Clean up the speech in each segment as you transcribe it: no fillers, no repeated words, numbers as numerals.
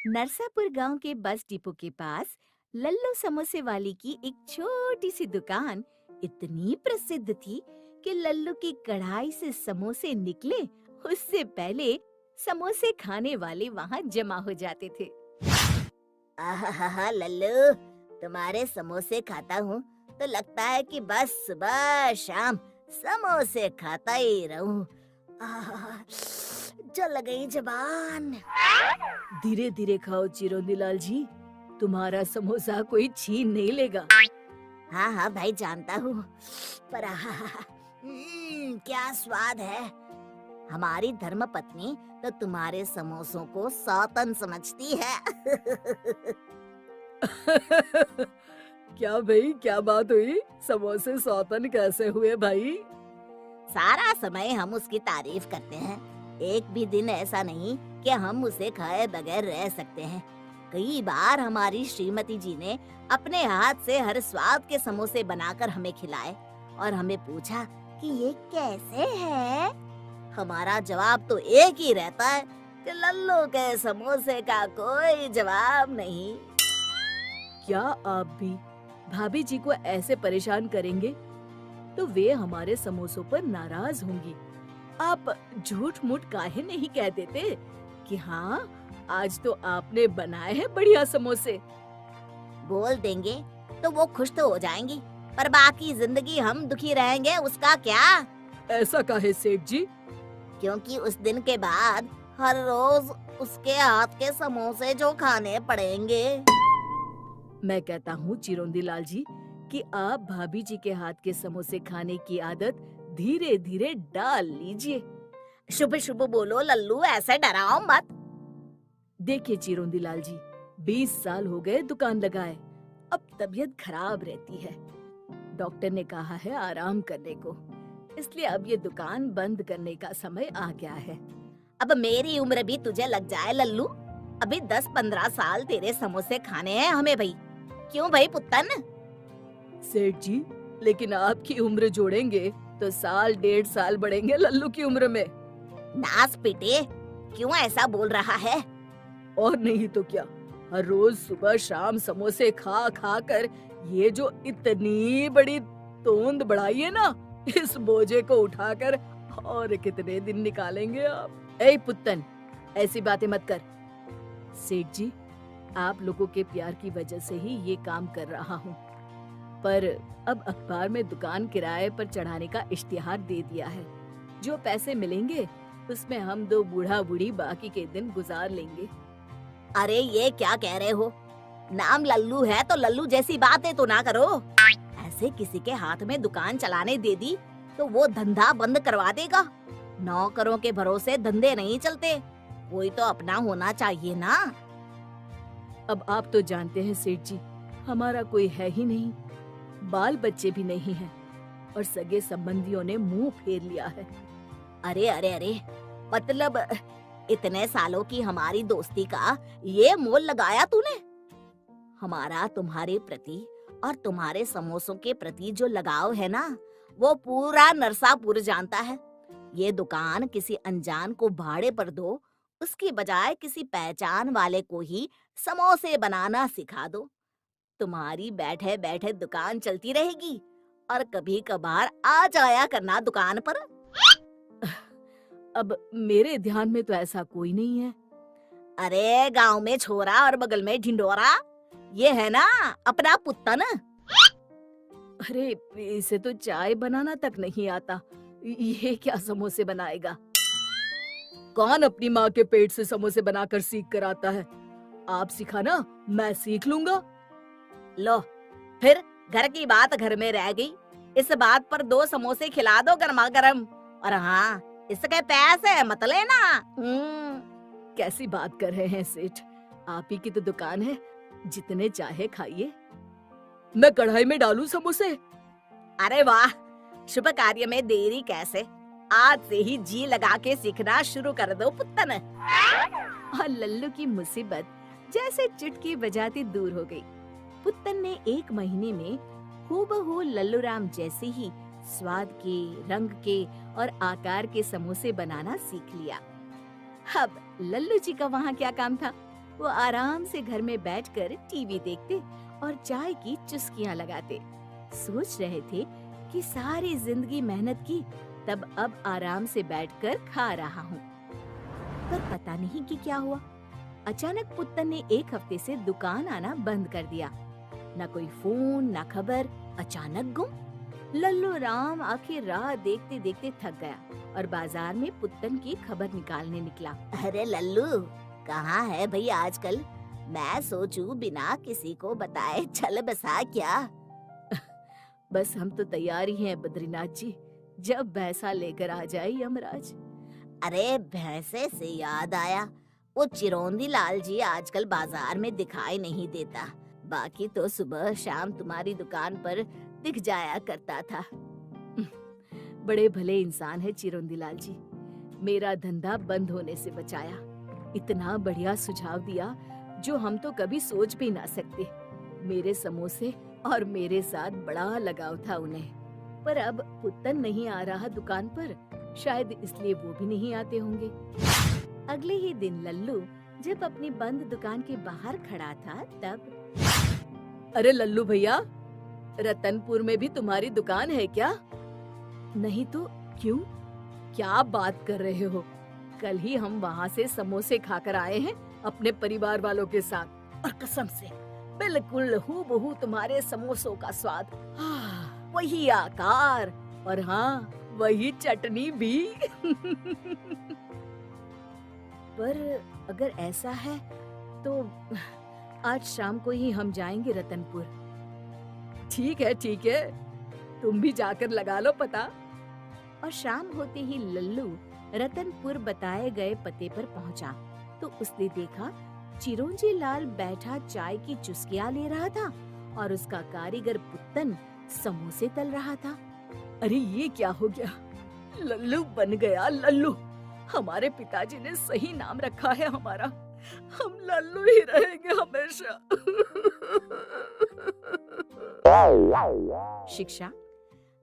नरसापुर गांव के bus depot के पास लल्लू समोसे वाली की एक छोटी सी दुकान इतनी प्रसिद्ध थी कि लल्लू की कढ़ाई से समोसे निकले उससे पहले समोसे खाने वाले वहां जमा हो जाते थे। आहा लल्लू, तुम्हारे समोसे खाता हूँ तो लगता है कि बस सुबह शाम समोसे खाता ही रहूं। आहा, जल गई जबान। धीरे धीरे खाओ चिरोंदी लाल जी, तुम्हारा समोसा कोई छीन नहीं लेगा। हाँ हाँ भाई, जानता हूँ, पर आहा, क्या स्वाद है। हमारी धर्मपत्नी तो तुम्हारे समोसों को सौतन समझती है। क्या भाई, क्या बात हुई? समोसे सौतन कैसे हुए भाई? सारा समय हम उसकी तारीफ करते हैं, एक भी दिन ऐसा नहीं कि हम उसे खाए बगैर रह सकते हैं। कई बार हमारी श्रीमती जी ने अपने हाथ से हर स्वाद के समोसे बनाकर हमें खिलाए और हमें पूछा कि ये कैसे है। हमारा जवाब तो एक ही रहता है कि लल्लू के समोसे का कोई जवाब नहीं। क्या आप भी भाभी जी को ऐसे परेशान करेंगे तो वे हमारे समोसों पर नाराज होंगी। आप झूठ मूठ काहे नहीं कह देते कि हाँ, आज तो आपने बनाए हैं बढ़िया समोसे। बोल देंगे तो वो खुश तो हो जाएंगी, पर बाकी जिंदगी हम दुखी रहेंगे उसका क्या। ऐसा काहे सेठ जी? क्योंकि उस दिन के बाद हर रोज उसके हाथ के समोसे जो खाने पड़ेंगे। मैं कहता हूँ चिरोंदी लाल जी कि आप भाभी जी के हाथ के समोसे खाने की आदत धीरे धीरे डाल लीजिए। शुभ शुभ बोलो लल्लू, ऐसे डराओ मत। देखिए चिरोंदी लाल जी, 20 साल हो गए दुकान लगाए, अब तबीयत खराब रहती है। डॉक्टर ने कहा है आराम करने को, इसलिए अब ये दुकान बंद करने का समय आ गया है। अब मेरी उम्र भी तुझे लग जाए लल्लू, अभी 10-15 साल तेरे समोसे खाने हैं हमें भाई। क्यों भाई पुत्तन? सेठ जी, लेकिन आपकी उम्र जोड़ेंगे तो साल 1.5 साल बढ़ेंगे लल्लू की उम्र में। नास पिटे, क्यों ऐसा बोल रहा है? और नहीं तो क्या, हर रोज सुबह शाम समोसे खा खा कर ये जो इतनी बड़ी तोंद बढ़ाई है ना, इस बोझे को उठाकर और कितने दिन निकालेंगे आप? ए पुत्तन, ऐसी बातें मत कर। सेठ जी, आप लोगों के प्यार की वजह से ही ये काम कर रहा हूँ, पर अब अखबार में दुकान किराए पर चढ़ाने का इश्तिहार दे दिया है। जो पैसे मिलेंगे उसमें हम दो बूढ़ा बूढ़ी बाकी के दिन गुजार लेंगे। अरे ये क्या कह रहे हो? नाम लल्लू है तो लल्लू जैसी बातें तो ना करो। ऐसे किसी के हाथ में दुकान चलाने दे दी तो वो धंधा बंद करवा देगा। नौकरों के भरोसे धंधे नहीं चलते, कोई तो अपना होना चाहिए ना। अब आप तो जानते हैं सेठ जी, हमारा कोई है ही नहीं, बाल बच्चे भी नहीं हैं और सगे संबंधियों ने मुंह फेर लिया है। अरे अरे अरे, मतलब इतने सालों की हमारी दोस्ती का ये मोल लगाया तूने? हमारा तुम्हारे प्रति और तुम्हारे समोसों के प्रति जो लगाव है ना, वो पूरा नरसापुर जानता है। ये दुकान किसी अनजान को भाड़े पर दो, उसकी बजाय किसी पहचान वाले को ही समोसे बनाना सिखा दो। तुम्हारी बैठे बैठे दुकान चलती रहेगी और कभी कभार आ जाया करना दुकान पर। अब मेरे ध्यान में तो ऐसा कोई नहीं है। अरे गांव में छोरा और बगल में ढिंडोरा, ये है ना अपना पुत्तन। अरे इसे तो चाय बनाना तक नहीं आता, ये क्या समोसे बनाएगा? कौन अपनी माँ के पेट से समोसे बनाकर सीख कर आता है? आप सिखाना, मैं सीख लूंगा। लो, फिर घर की बात घर में रह गई। इस बात पर 2 समोसे खिला दो गरमा गरम, और हाँ, इसके पैसे मत लेना। कैसी बात कर रहे हैं सेठ, आप ही की तो दुकान है, जितने चाहे खाइए। मैं कढ़ाई में डालूं समोसे? अरे वाह, शुभ कार्य में देरी कैसे, आज से ही जी लगा के सीखना शुरू कर दो पुत्तन। और लल्लू की मुसीबत जैसे चुटकी बजाती दूर हो गई। पुत्तन ने 1 महीने में हूबहू लल्लू राम जैसे ही स्वाद के, रंग के और आकार के समोसे बनाना सीख लिया। अब लल्लू जी का वहाँ क्या काम था? वो आराम से घर में बैठकर टीवी देखते और चाय की चुस्कियां लगाते। सोच रहे थे कि सारी जिंदगी मेहनत की, तब अब आराम से बैठकर खा रहा हूँ। पर पता नहीं कि क्या हुआ, अचानक पुत्तन ने एक हफ्ते से दुकान आना बंद कर दिया। न कोई फोन, न खबर, अचानक गुम। लल्लू राम आखिर राह देखते देखते थक गया और बाजार में पुत्तन की खबर निकालने निकला। अरे लल्लू, कहाँ है भैया आजकल? मैं सोचूं बिना किसी को बताए चल बसा क्या? बस हम तो तैयार ही हैं बद्रीनाथ जी, जब भैंसा लेकर आ जाए यमराज। अरे भैंसे से याद आया, वो चिरौंदी लाल जी आजकल बाजार में दिखाई नहीं देता। बाकी तो सुबह शाम तुम्हारी दुकान पर दिख जाया करता था। बड़े भले इंसान है चिरौंदी लाल जी, मेरा धंधा बंद होने से बचाया। इतना बढ़िया सुझाव दिया जो हम तो कभी सोच भी ना सकते। मेरे समोसे और मेरे साथ बड़ा लगाव था उन्हें। पर अब पुत्तन नहीं आ रहा दुकान पर, शायद इसलिए वो भी नहीं आते होंगे। अगले ही दिन लल्लू जब अपनी बंद दुकान के बाहर खड़ा था तब, अरे लल्लू भैया, रतनपुर में भी तुम्हारी दुकान है क्या? नहीं तो क्यों? क्या बात कर रहे हो? कल ही हम वहाँ से समोसे खाकर आए हैं अपने परिवार वालों के साथ, और कसम से बिल्कुल हूबहू तुम्हारे समोसों का स्वाद। वही आकार और हाँ, वही चटनी भी। पर अगर ऐसा है तो आज शाम को ही हम जाएंगे रतनपुर। ठीक है, तुम भी जाकर लगा लो पता। और शाम होते ही लल्लू रतनपुर बताए गए पते पर पहुंचा तो उसने देखा चिरौंजी लाल बैठा चाय की चुस्कियां ले रहा था और उसका कारीगर पुत्तन समोसे तल रहा था। अरे ये क्या हो गया? लल्लू बन गया लल्लू। हमारे पिताजी ने सही नाम रखा है हमारा, हम लल्लू ही रहेंगे हमेशा। शिक्षा,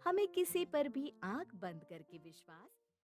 हमें किसी पर भी आंख बंद करके विश्वास